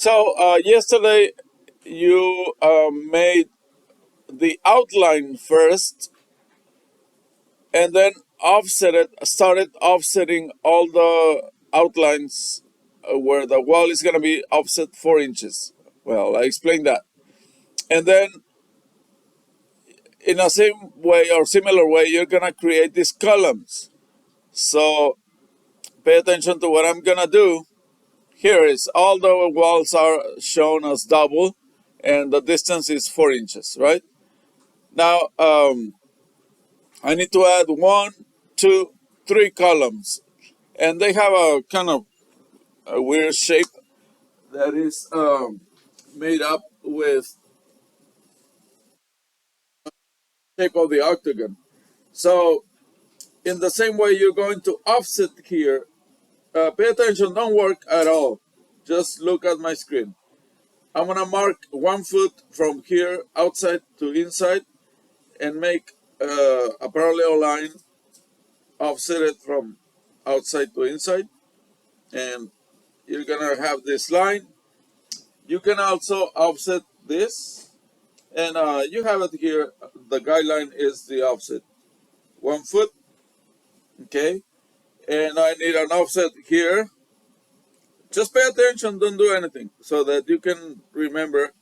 So yesterday you made the outline first, and then started offsetting all the outlines where the wall is going to be offset 4 inches. Well, I explained that, and then in a same way or similar way, you're going to create these columns. So pay attention to what I'm going to do. Here is all the walls are shown as double, and the distance is 4 inches, right? Now, I need to add one, two, three columns, and they have a kind of a weird shape that is made up with shape of the octagon. So, in the same way, you're going to offset here. Pay attention, don't work at all. Just look at my screen. I'm gonna mark 1 foot from here outside to inside and make a parallel line offset it from outside to inside, and you're gonna have this line. You can also offset this, and you have it here. The guideline is the offset 1 foot, okay, and I need an offset here. Just pay attention, don't do anything, so that you can remember.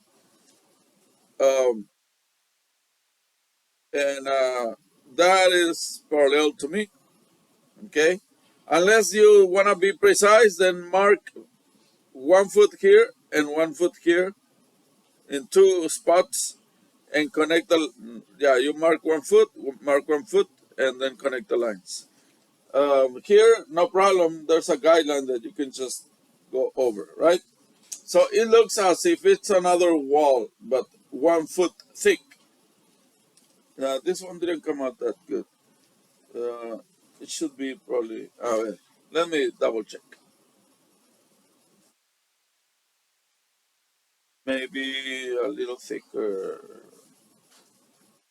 um, and that is parallel to me, okay. Unless you want to be precise, then mark 1 foot here and 1 foot here in two spots and connect the, yeah, you mark 1 foot, and then connect the lines. Here, no problem, there's a guideline that you can just go over, right? So it looks as if it's another wall, but 1 foot thick. This one didn't come out that good. Uh, it should be probably, let me double check. Maybe a little thicker.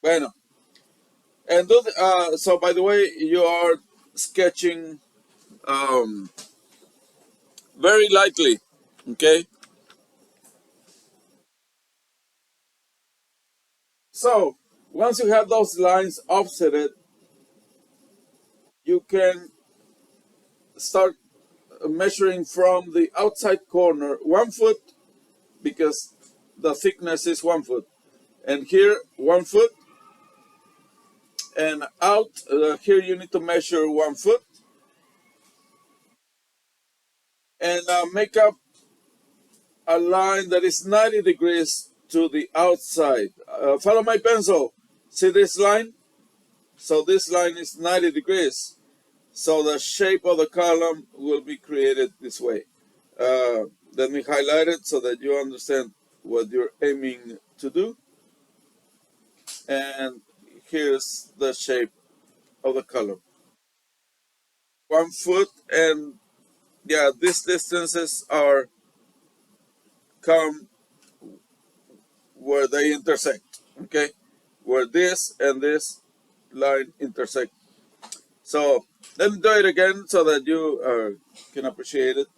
Bueno. And so, by the way, you are sketching um, very lightly, okay? So, once you have those lines offsetted, you can start measuring from the outside corner 1 foot, because the thickness is 1 foot. And here, 1 foot. And out here, you need to measure 1 foot. And make up a line that is 90 degrees to the outside. Follow my pencil. See this line? So this line is 90 degrees. So the shape of the column will be created this way. Let me highlight it so that you understand what you're aiming to do. And here's the shape of the column. 1 foot, and yeah, these distances are come where they intersect, okay? Where this and this line intersect. So let me do it again so that you can appreciate it.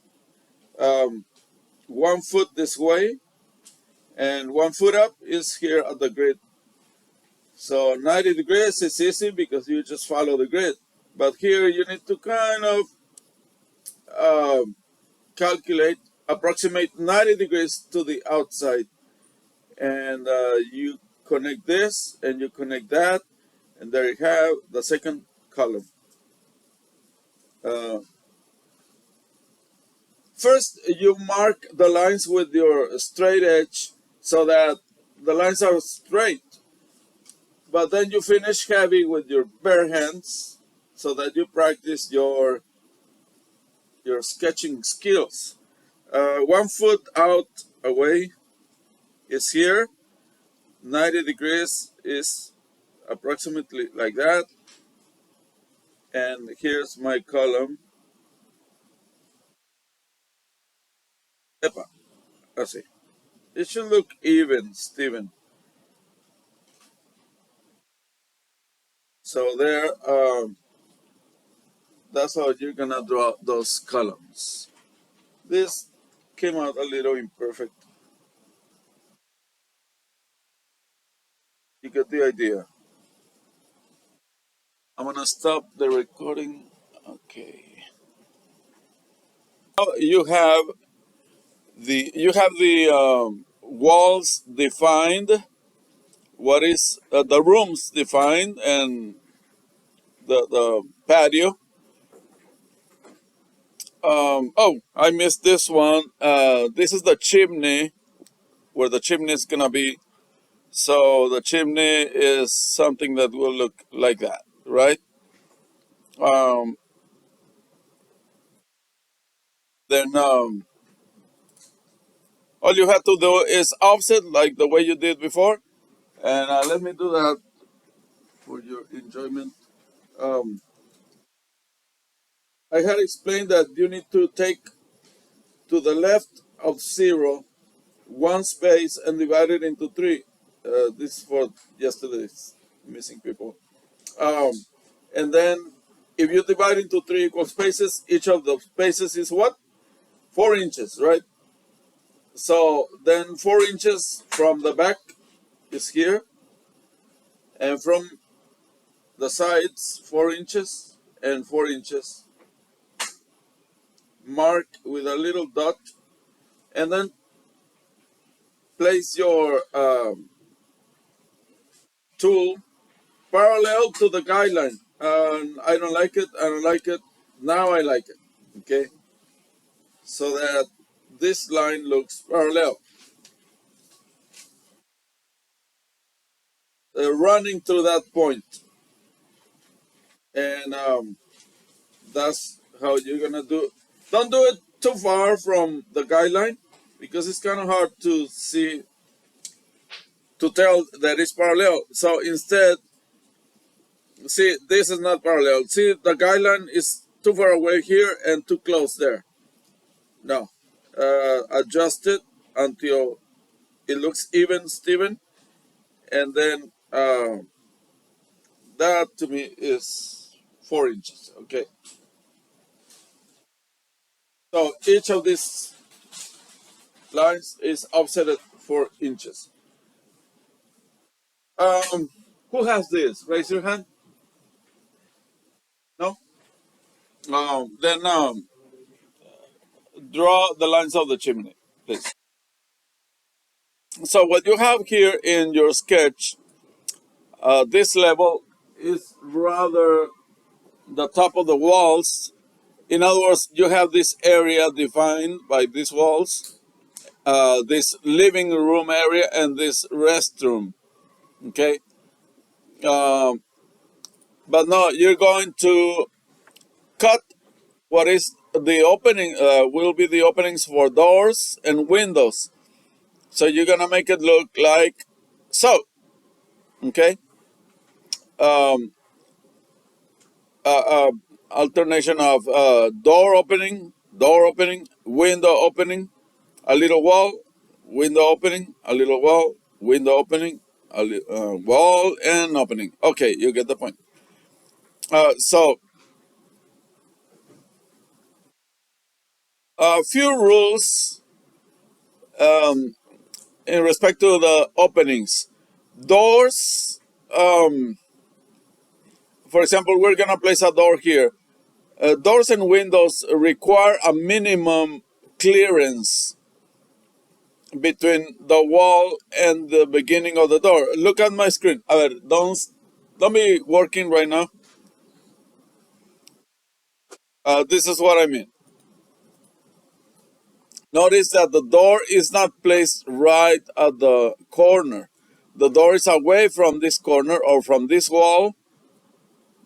1 foot this way, and 1 foot up is here at the grid. So 90 degrees is easy because you just follow the grid. But here you need to kind of calculate, approximate 90 degrees to the outside. And you connect this and you connect that, and there you have the second column. Uh, First, you mark the lines with your straight edge so that the lines are straight. But then you finish heavy with your bare hands so that you practice your sketching skills. 1 foot out away is here. 90 degrees is approximately like that. And here's my column. Epa, let's see. It should look even, Steven. So there, that's how you're gonna draw those columns. This came out a little imperfect. You get the idea. I'm gonna stop the recording. Okay. Now you have the walls defined. What is the rooms defined and the patio. Oh, I missed this one. This is the chimney where the chimney is gonna be. So the chimney is something that will look like that, right? Um, then all you have to do is offset like the way you did before. And let me do that for your enjoyment. Um, I had explained that you need to take to the left of 0 one space and divide it into 3. This is for yesterday's missing people. Um, and then if you divide into 3 equal spaces, each of the spaces is what? 4 inches, right? So then 4 inches from the back is here, and from the sides 4 inches and 4 inches. Mark with a little dot, and then place your tool parallel to the guideline. I don't like it. I don't like it. Now I like it. Okay, so that this line looks parallel, running through that point, and that's how you're gonna do it. Don't do it too far from the guideline because it's kind of hard to see, to tell that it's parallel. So instead, see, this is not parallel. See, the guideline is too far away here and too close there. No, adjust it until it looks even, Steven, and then that to me is 4 inches. Okay, so each of these lines is offset 4 inches. Um, who has this? Raise your hand. No. Then draw the lines of the chimney, please. So what you have here in your sketch, this level is rather the top of the walls. In other words, you have this area defined by these walls, this living room area and this restroom. Okay, um, but no, you're going to cut what is the opening. Will be the openings for doors and windows. So you're gonna make it look like so. Okay. Um, uh, uh, Alternation of door opening, window opening, a little wall, window opening, a little wall, window opening, wall and opening. Okay, you get the point. So a few rules um, in respect to the openings. Doors, for example, we're gonna place a door here. Doors and windows require a minimum clearance between the wall and the beginning of the door. Look at my screen. A ver, don't be working right now. This is what I mean. Notice that the door is not placed right at the corner. The door is away from this corner or from this wall.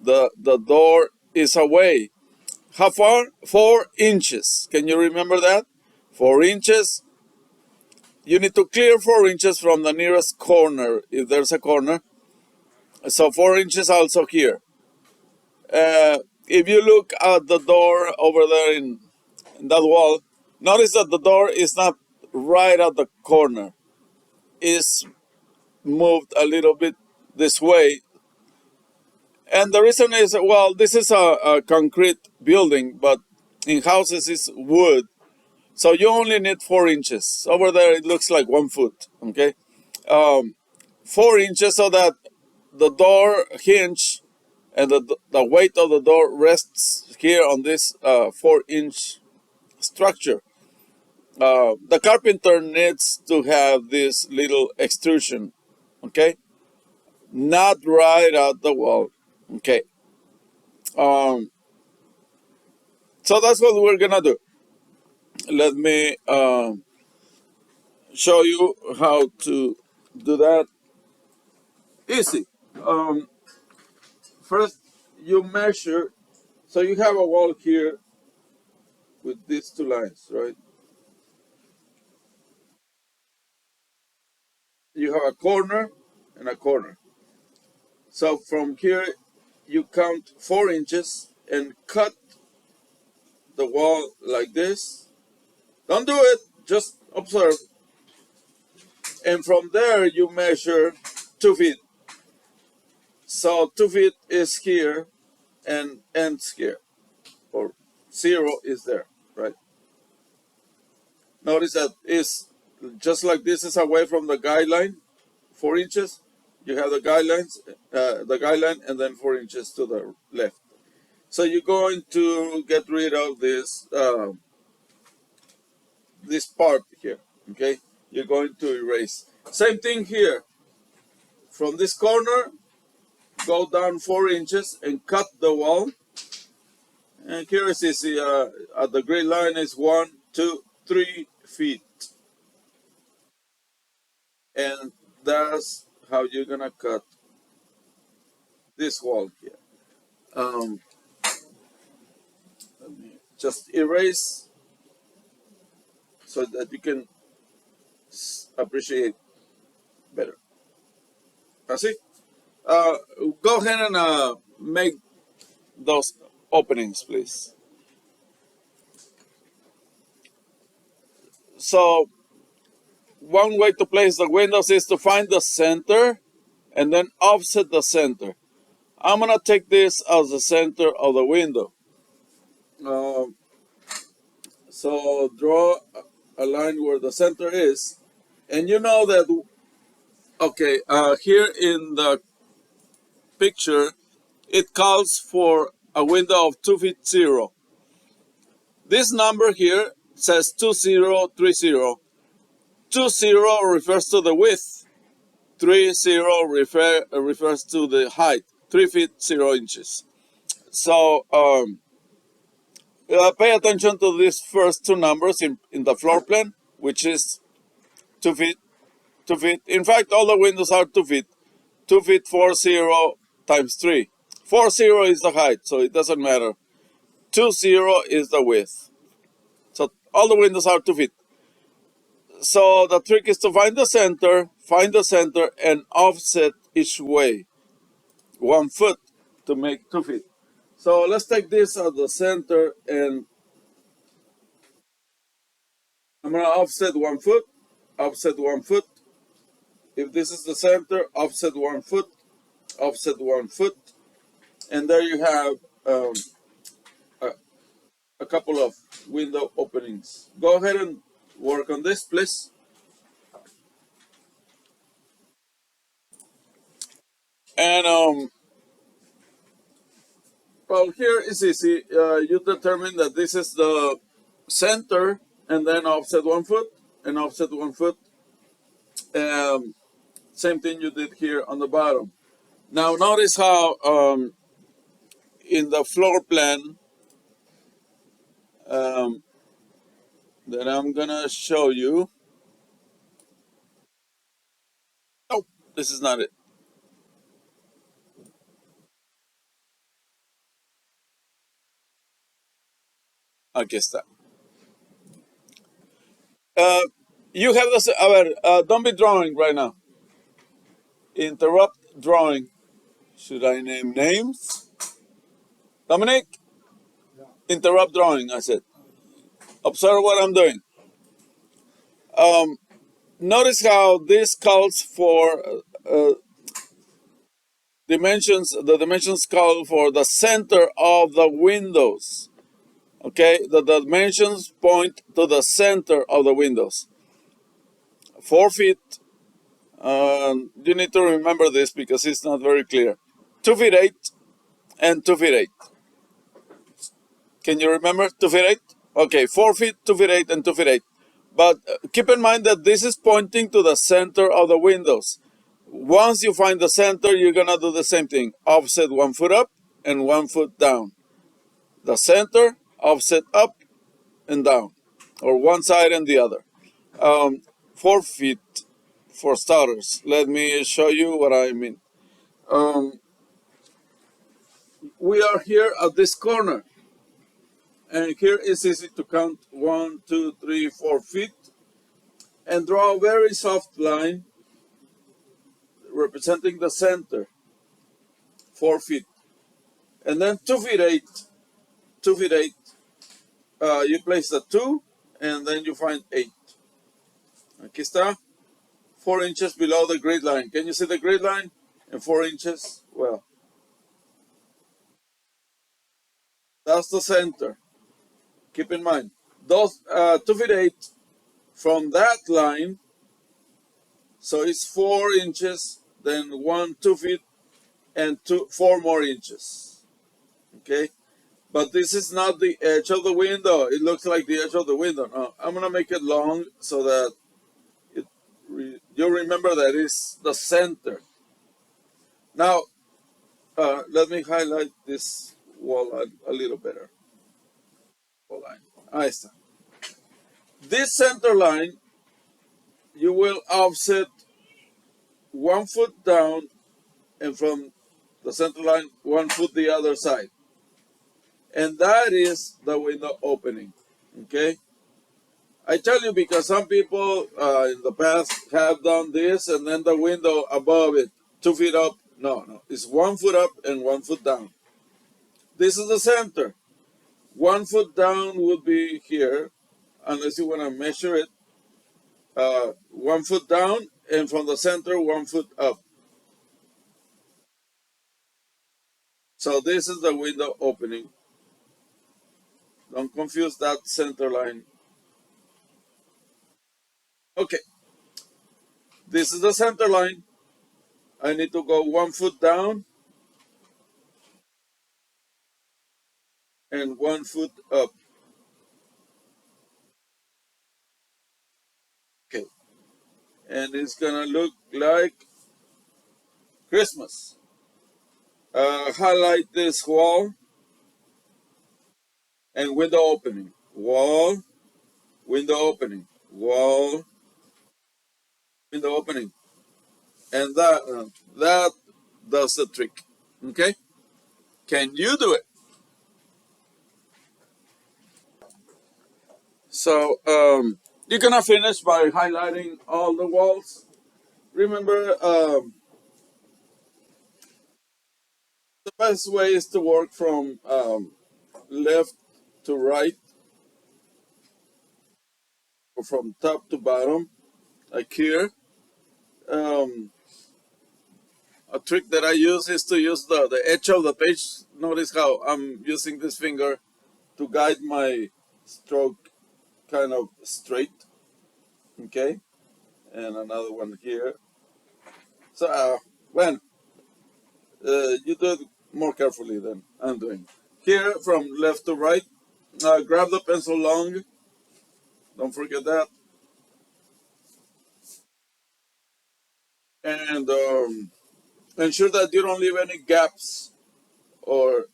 The door is away. How far? 4 inches. Can you remember that? 4 inches. You need to clear 4 inches from the nearest corner, if there's a corner. So 4 inches also here. If you look at the door over there in that wall, notice that the door is not right at the corner. It's moved a little bit this way. And the reason is, well, this is a concrete building, but in houses it's wood. So you only need 4 inches. Over there it looks like 1 foot, okay? 4 inches so that the door hinge and the weight of the door rests here on this 4-inch structure. The carpenter needs to have this little extrusion, okay? Not right at the wall, okay? Um, so that's what we're gonna do. Let me show you how to do that. Easy. Um, First, you measure. So you have a wall here with these 2 lines, right? You have a corner and a corner. So from here, you count 4 inches and cut the wall like this. Don't do it, just observe. And from there, you measure 2 feet. So 2 feet is here and ends here, or 0 is there, right? Notice that is just like this is away from the guideline, 4 inches. You have the guideline, and then 4 inches to the left. So you're going to get rid of this part here, okay? You're going to erase. Same thing here. From this corner, go down 4 inches and cut the wall. And here is easy. At the grid line is 1, 2, 3 feet. And that's how you're gonna cut this wall here. Um, Let me just erase so that you can appreciate better. See? Uh, Go ahead and make those openings, please. So one way to place the windows is to find the center and then offset the center. I'm gonna take this as the center of the window. Um, so draw a line where the center is, and you know that. Okay, here in the picture, it calls for a window of 2 feet 0. This number here says 2030. 20 refers to the width. 30 refers to the height. 3 feet 0 inches. So pay attention to these first 2 numbers in the floor plan, which is 2 feet. 2 feet. In fact, all the windows are 2 feet. 2 feet 40 times 3. 40 is the height, so it doesn't matter. 20 is the width. So all the windows are 2 feet. So the trick is to find the center, and offset each way 1 foot to make 2 feet. So let's take this as the center, and I'm gonna offset 1 foot, offset 1 foot. If this is the center, offset 1 foot, offset 1 foot, and there you have a, a couple of window openings. Go ahead and work on this, please. And well, here is easy. You determine that this is the center, and then offset 1 foot and offset 1 foot. Same thing you did here on the bottom. Now notice how in the floor plan that I'm gonna show you. Oh, this is not it. Aquí está. You have this. Don't be drawing right now. Interrupt drawing. Should I name names? Dominic, interrupt drawing. I said. Observe what I'm doing. Notice how this calls for dimensions. The dimensions call for the center of the windows. Okay, the dimensions point to the center of the windows. 4 feet, you need to remember this because it's not very clear. 2 feet 8 and 2 feet 8. Can you remember 2 feet 8? Okay, 4 feet, 2 feet 8, and 2 feet 8. But keep in mind that this is pointing to the center of the windows. Once you find the center, you're gonna do the same thing. Offset 1 foot up and 1 foot down. The center, offset up and down, or one side and the other. 4 feet for starters. Let me show you what I mean. We are here at this corner, and here it's easy to count 1, 2, 3, 4 feet and draw a very soft line representing the center, 4 feet. And then 2 feet 8, 2 feet 8, you place the 2 and then you find 8. Aquí está, 4 inches below the grid line. Can you see the grid line? And 4 inches, well, that's the center. Keep in mind, those 2 feet 8 from that line, so it's 4 inches, then 1, 2 feet, and 4 more inches. Okay, but this is not the edge of the window. It looks like the edge of the window. No, I'm gonna make it long so that you remember that it's the center. Now, let me highlight this wall a little better. Wall line. Ahí está. This center line, you will offset 1 foot down, and from the center line, 1 foot the other side. And that is the window opening. Okay? I tell you because some people in the past have done this and then the window above it, 2 feet up. No, it's 1 foot up and 1 foot down. This is the center. 1 foot down would be here, unless you want to measure it. 1 foot down, and from the center, 1 foot up. So this is the window opening. Don't confuse that center line. Okay, this is the center line. I need to go 1 foot down and 1 foot up. Okay, and it's gonna look like Christmas. Highlight this wall and window opening. Wall, window opening. Wall, window opening. And that does the trick. Okay? Can you do it? So you're gonna finish by highlighting all the walls. Remember, the best way is to work from left to right, or from top to bottom, like here. A trick that I use is to use the edge of the page. Notice how I'm using this finger to guide my stroke kind of straight. Okay, and another one here. So you do it more carefully than I'm doing. Here, from left to right, grab the pencil long. Don't forget that. And ensure that you don't leave any gaps or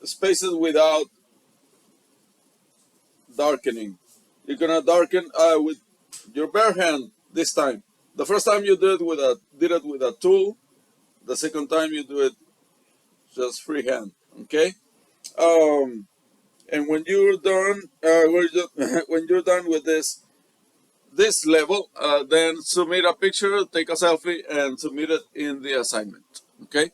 spaces without darkening. You're gonna darken with your bare hand this time. The first time you did it with a tool. The second time you do it just freehand. Okay. And when you're done, when you're done with this level, then submit a picture, take a selfie, and submit it in the assignment. Okay.